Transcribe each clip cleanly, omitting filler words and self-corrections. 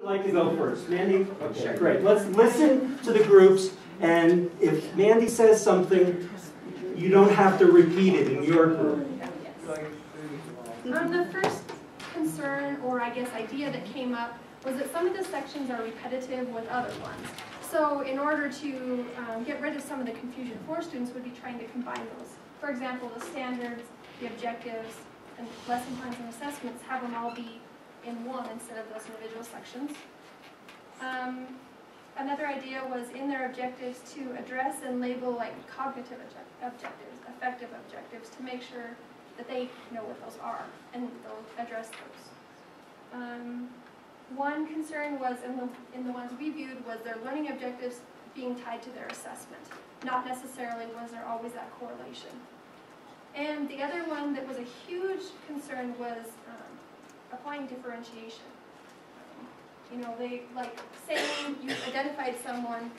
like to go first? Mandy? Okay, sure. Great. Let's listen to the groups, and if Mandy says something, you don't have to repeat it in your group. The first concern, or I guess idea that came up, was that some of the sections are repetitive with other ones. So in order to get rid of some of the confusion for students, would be trying to combine those. For example, the standards, the objectives, and lesson plans and assessments, have them all be in one instead of those individual sections. Another idea was in their objectives to address and label like cognitive objectives, affective objectives, to make sure that they know what those are and they'll address those. One concern was in the ones we viewed was their learning objectives being tied to their assessment. Not necessarily was there always that correlation. And the other one that was a huge concern was applying differentiation. You know, they, like, saying you identified someone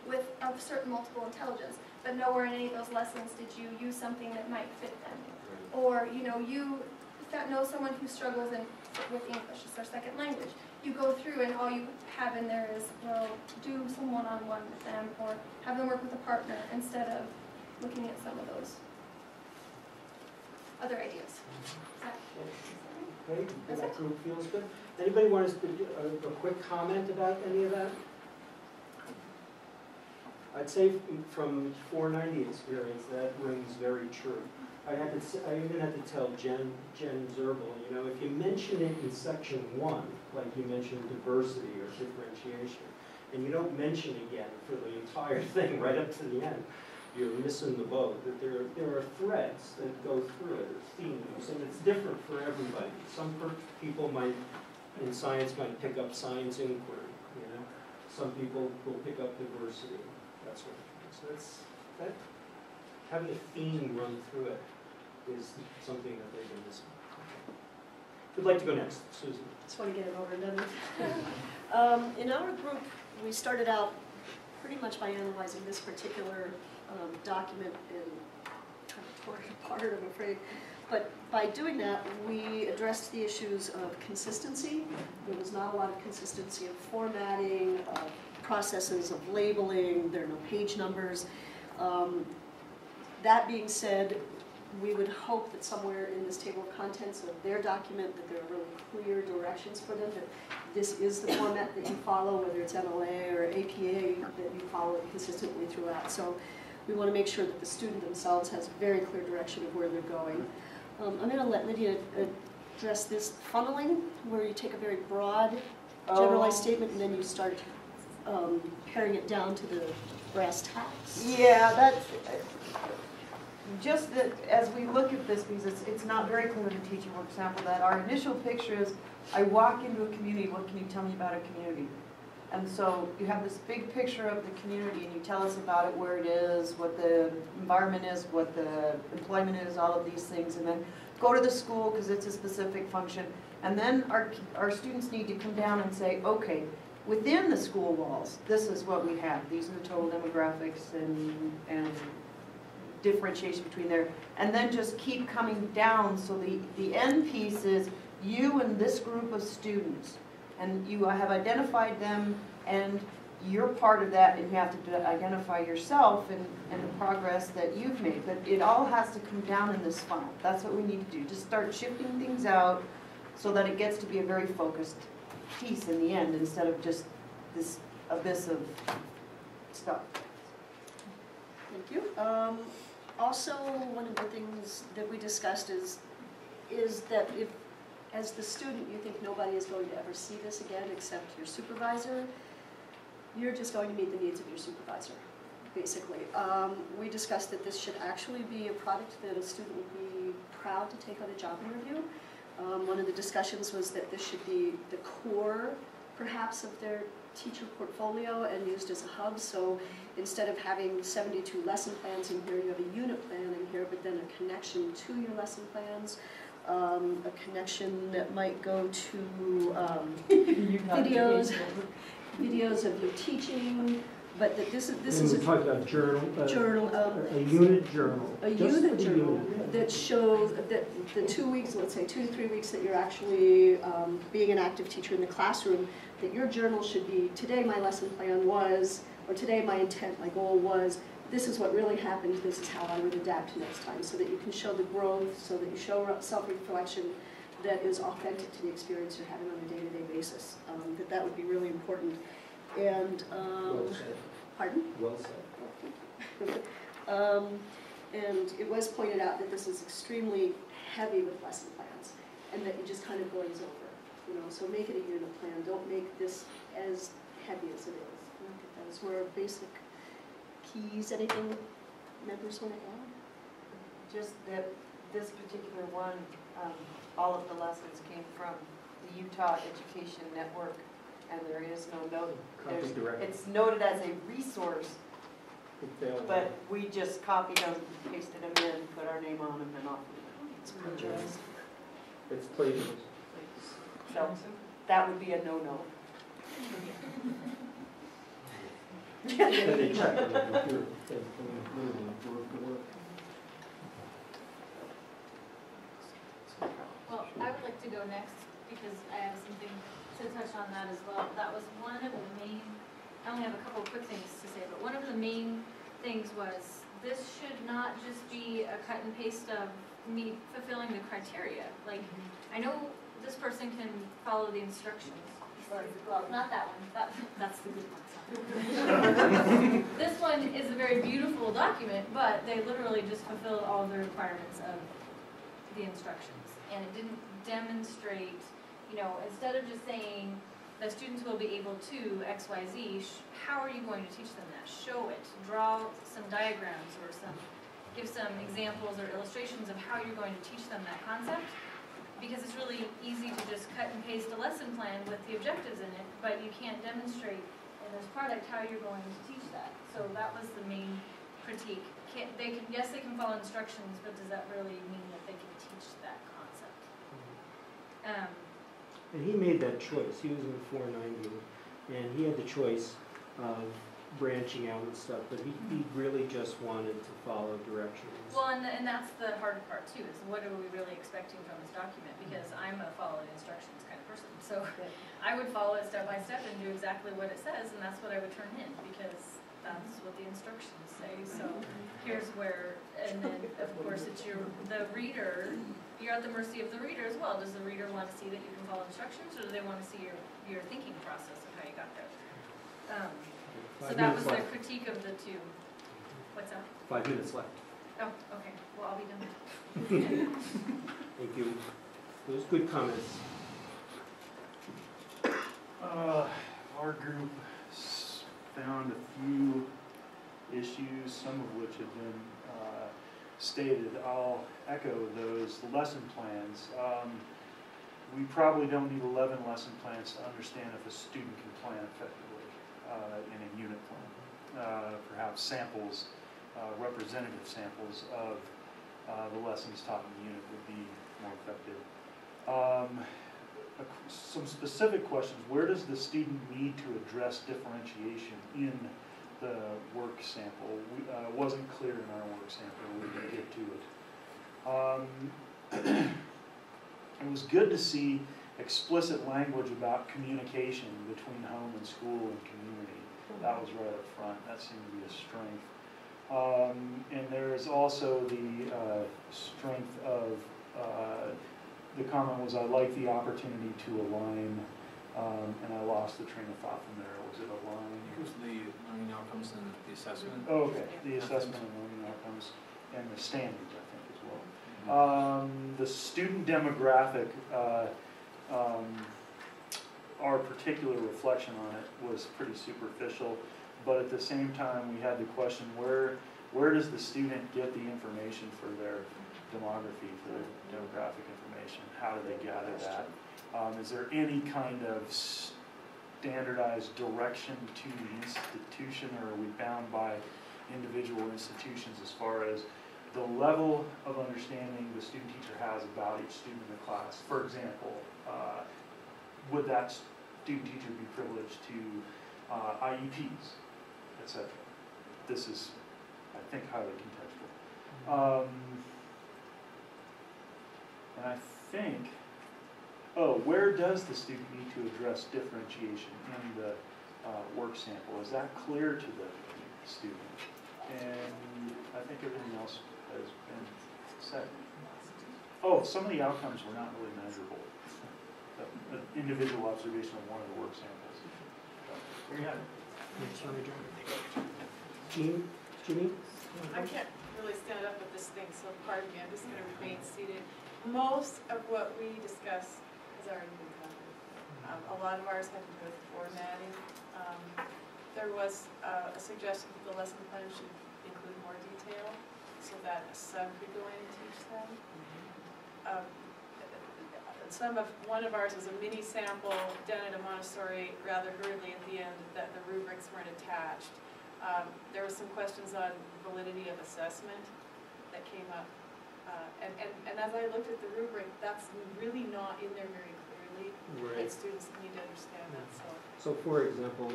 with a certain multiple intelligence, but nowhere in any of those lessons did you use something that might fit them. Or, you know, you know someone who struggles with English, it's their second language. You go through and all you have in there is, well, do some one-on-one with them, or have them work with a partner, instead of looking at some of those other ideas. Okay, that group feels good. Anybody want to do a quick comment about any of that? I'd say from 490 experience, that rings very true. I even had to tell Jen Zerbel, you know, if you mention it in section 1, like you mentioned diversity or differentiation, and you don't mention it again for the entire thing right up to the end, you're missing the boat. That there are threads that go through it, themes, and it's different for everybody. Some people might, in science, might pick up science inquiry, you know. Some people will pick up diversity, that sort of thing. So having a theme run through it is something that they've been missing. Who'd like to go next? Susan. Just want to get it over and done with. In our group, we started out pretty much by analyzing this particular document and kind of tore it apart, I'm afraid. But by doing that, we addressed the issues of consistency. There was not a lot of consistency of formatting, of processes of labeling, there are no page numbers. That being said, we would hope that somewhere in this table of contents of their document that there are really clear directions for them, that this is the format that you follow, whether it's MLA or APA, that you follow it consistently throughout. So we want to make sure that the student themselves has very clear direction of where they're going. I'm going to let Lydia address this funneling, where you take a very broad, generalized statement and then you start paring it down to the brass tacks. Yeah, that's just that as we look at this, because it's not very clear in the teaching work sample that our initial picture is, I walk into a community, what can you tell me about a community? And so you have this big picture of the community and you tell us about it, where it is, what the environment is, what the employment is, all of these things, and then go to the school because it's a specific function. And then our students need to come down and say, okay, within the school walls, this is what we have. These are the total demographics and differentiation between there. And then just keep coming down, so the end piece is you and this group of students. And you have identified them, and you're part of that, and you have to identify yourself and the progress that you've made. But it all has to come down in this funnel. That's what we need to do. Just start shifting things out so that it gets to be a very focused piece in the end, instead of just this abyss of stuff. Thank you. Also, one of the things that we discussed is that if, as the student, you think nobody is going to ever see this again except your supervisor, you're just going to meet the needs of your supervisor, basically. We discussed that this should actually be a product that a student would be proud to take on a job interview. One of the discussions was that this should be the core, perhaps, of their teacher portfolio and used as a hub. So instead of having 72 lesson plans in here, you have a unit plan in here, but then a connection to your lesson plans. A connection that might go to videos of your teaching, but that this And is we talked about journal. journal, A unit journal. a Just unit the journal unit. that shows that the 2 weeks, let's say 2 to 3 weeks that you're actually being an active teacher in the classroom, that your journal should be, today my lesson plan was, or today my intent, my goal was, this is what really happened, this is how I would adapt next time, so that you can show the growth, so that you show self-reflection that is authentic to the experience you're having on a day-to-day basis. That would be really important. And, Well said. pardon? Well said. And it was pointed out that this is extremely heavy with lesson plans, and that you just kind of glaze over, you know, so make it a unit plan, don't make this as heavy as it is. And I think those were basic keys. Anything members want to add? Just that this particular one, all of the lessons came from the Utah Education Network, and there is no note. Copy direct. It's noted as a resource, It failed. but we just copied them, pasted them in, put our name on them, and off we went. It's plagiarized. It's plagiarism. So that would be a no-no. And they check on the computer. They literally word for word. Well, I would like to go next because I have something to touch on that as well. That was one of the main, I only have a couple of quick things to say, but one of the main things was this should not just be a cut and paste of me fulfilling the criteria. Like, I know this person can follow the instructions. Well, not that one. That's the good one. This one is a very beautiful document, but they literally just fulfill all the requirements of the instructions. And it didn't demonstrate, you know, instead of just saying the students will be able to X, Y, Z, how are you going to teach them that? Show it. Draw some diagrams or give some examples or illustrations of how you're going to teach them that concept. Because it's really easy to just cut and paste a lesson plan with the objectives in it, but you can't demonstrate in this product how you're going to teach that. So that was the main critique. Yes, they can follow instructions, but does that really mean that they can teach that concept? And he made that choice. He was in 490, and he had the choice of branching out and stuff, but he really just wanted to follow directions. Well, and that's the hard part too, is what are we really expecting from this document? Because I'm a follow the instructions kind of person. So I would follow it step by step and do exactly what it says, and that's what I would turn in, because that's what the instructions say. So here's where, and then of course it's the reader, you're at the mercy of the reader as well. Does the reader want to see that you can follow instructions, or do they want to see your thinking process of how you got there? So that was the critique of the two. What's that? 5 minutes left. Oh, okay. Well, I'll be done. Thank you. Those good comments. Our group found a few issues, some of which have been stated. I'll echo those. The lesson plans. We probably don't need 11 lesson plans to understand if a student can plan effectively in a unit plan. Perhaps samples, representative samples of the lessons taught in the unit would be more effective. Some specific questions. Where does the student need to address differentiation in the work sample? Wasn't clear in our work sample. We didn't get to it. It was good to see explicit language about communication between home and school and community. That was right up front. That seemed to be a strength. And there is also the strength of the comment was, I like the opportunity to align, and I lost the train of thought from there. Was it align? It was the learning outcomes and the assessment. Oh, okay, the assessment and learning outcomes and the standards, I think, as well. The student demographic, our particular reflection on it was pretty superficial, but at the same time we had the question, where does the student get the information for their demography, for their demographic information? How do they gather that? Is there any kind of standardized direction to the institution, or are we bound by individual institutions as far as the level of understanding the student teacher has about each student in the class? For example, would that student teacher be privileged to IEPs? etc. This is, I think, highly contextual. And I think, where does the student need to address differentiation in the work sample? Is that clear to the student? And I think everything else has been said. Oh, some of the outcomes were not really measurable. An individual observation of one of the work samples. There you have it. Jimmy? I can't really stand up with this thing, so pardon me, I'm just going to remain seated. Most of what we discuss has already been covered. A lot of ours have to do with formatting. There was a suggestion that the lesson plan should include more detail so that a sub could go in and teach them. One of ours was a mini sample done at a Montessori rather hurriedly at the end that the rubrics weren't attached. There were some questions on validity of assessment that came up. And as I looked at the rubric, that's really not in there very clearly. Right. And students need to understand that. So for example,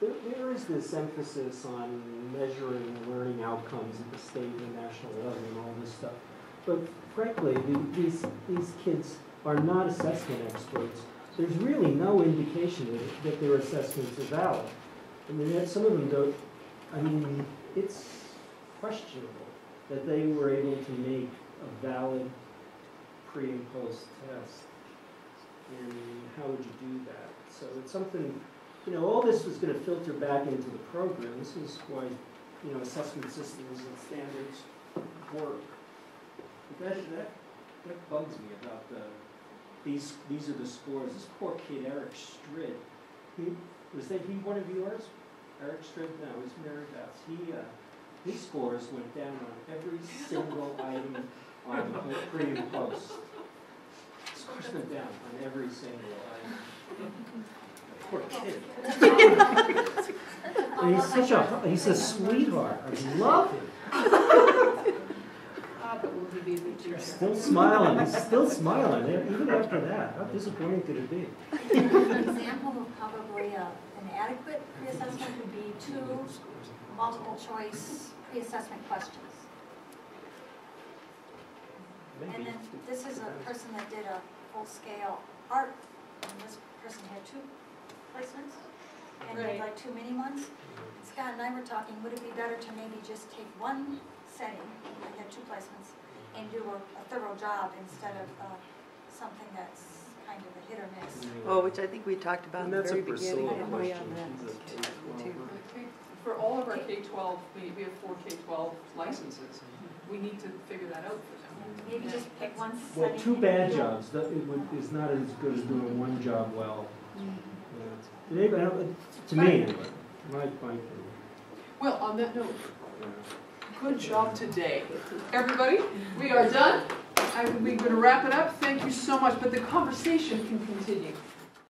there is this emphasis on measuring learning outcomes at the state and national level and all this stuff. But frankly, these kids are not assessment experts. There's really no indication that their assessments are valid. I mean, some of them don't, I mean, it's questionable that they were able to make a valid pre and post test. And how would you do that? So it's something, all this was going to filter back into the program. This is why, assessment systems and standards work. But that bugs me about these are the scores. This poor kid, Eric Strid, was he one of yours? Eric Strid? No, it was Mary Beth's. His scores went down on every single item on the pre and post. Scores went down on every single item. Poor kid. And he's a sweetheart. I love him. Still smiling. He's still smiling, even after that. How disappointing could it be? An example of probably an adequate pre-assessment would be 2 multiple choice pre-assessment questions. Maybe. And then this is a person that did a full-scale art, and this person had 2 placements, and did like 2 mini ones. Scott and I were talking, would it be better to maybe just take one setting, I had 2 placements, and do a thorough job instead of something that's kind of a hit or miss. Oh, which I think we talked about in the very beginning. And that's a Priscilla question. Too. For all of our K-12, we have 4 K-12 licenses. We need to figure that out for them. Maybe just pick one Well, setting. 2 bad jobs is not as good as doing 1 job well. To me, anyway. My opinion. Well, on that note, good job today. Everybody, we are done. We're going to wrap it up. Thank you so much, but the conversation can continue.